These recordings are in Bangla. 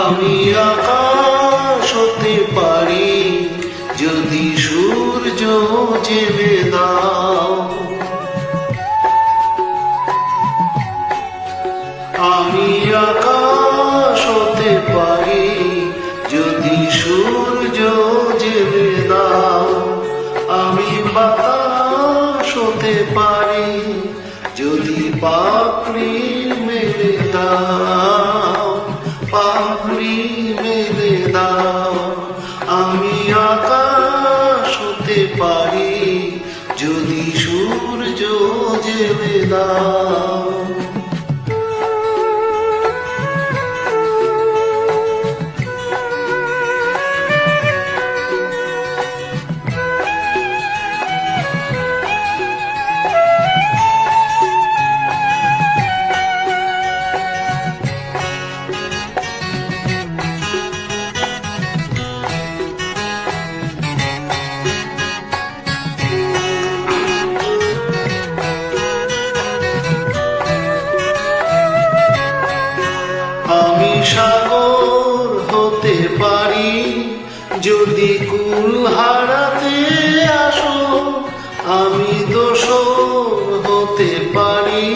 আমি আকাশ হতে পারি যদি সূর্য জেলে দাও। আমি আকাশ হতে পারি যদি সূর্য জেলে দাও। আমি বাতাস হতে পারি যদি পাপড়ি মেলে দাও, পাপড়ি মেলে দাও। আমি আকাশ হতে পারি যদি সূর্য জেলে দাও। আমি সাগর হতে পারি যদি কুল হারাতে আসো। আমি দোষর হতে পারি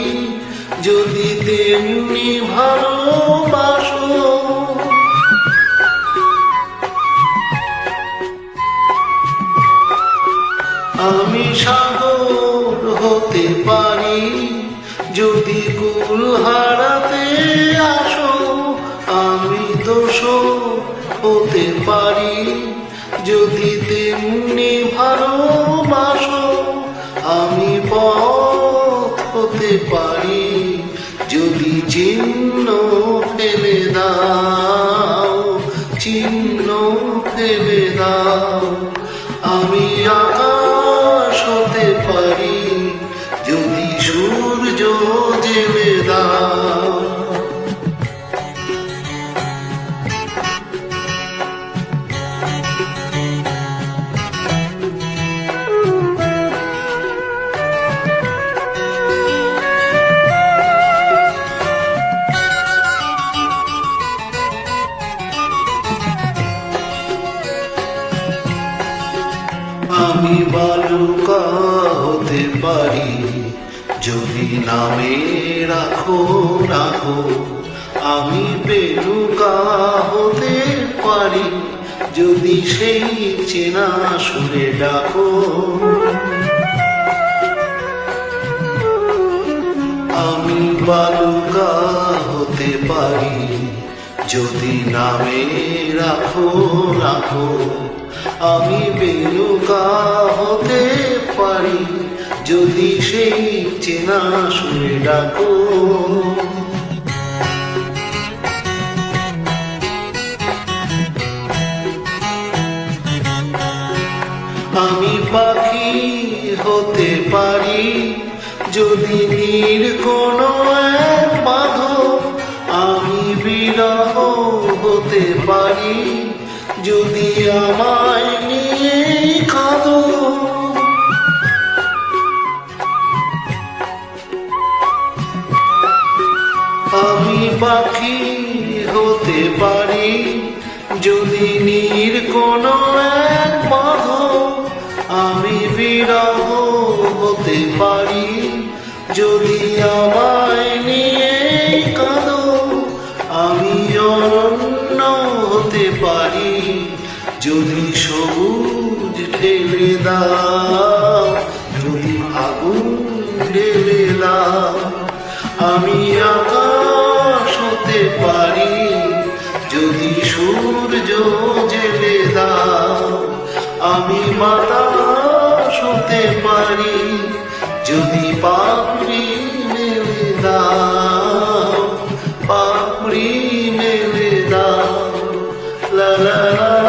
যদি তেমনি ভালোবাসো। আমি সাগর হতে পারি যদি কুল হারাতে আসো। আমি দোষর হতে পারি যদি তেমনি ভালোবাসো। আমি পথ হতে পারি যদি চিহ্ন ফেলে দাও, চিহ্ন ফেলে দাও। আমি আকাশ হতে পারি যদি সূর্য জেলে দাও। আমি বালুকা হতে পারি যদি নামে রাখো রাখো। আমি বেলুকা হতে পারি যদি সেই চেনা সুরে ডাকো। আমি বালুকা হতে পারি যদি নামে রাখো রাখো। আমি বেলুকা হতে পারি যদি সেই চেনা সুরে ডাকো। আমি পাখি হতে পারি যদি নীর কোনো এক বাঁধো। আমি বিরহ হতে পারি যদি আমায় নিয়ে কাঁদো। আমি পাখি হতে পারি যদি নীর কোনো এক বাঁধো। আমি বিরহ হতে পারি যদি আমায় নিয়ে কাঁদো। আমি অরণ্য হতে পারি যদি সবুজ ঢেলে দাও, যদি আগুন ঢেলে দাও। আমি আকাশ হতে পারি যদি সূর্য জেলে দাও। আমি বাতাস হতে পারি যদি পাপড়ি মেলে দাও, পাপড়ি মেলে দাও। লা লা লা।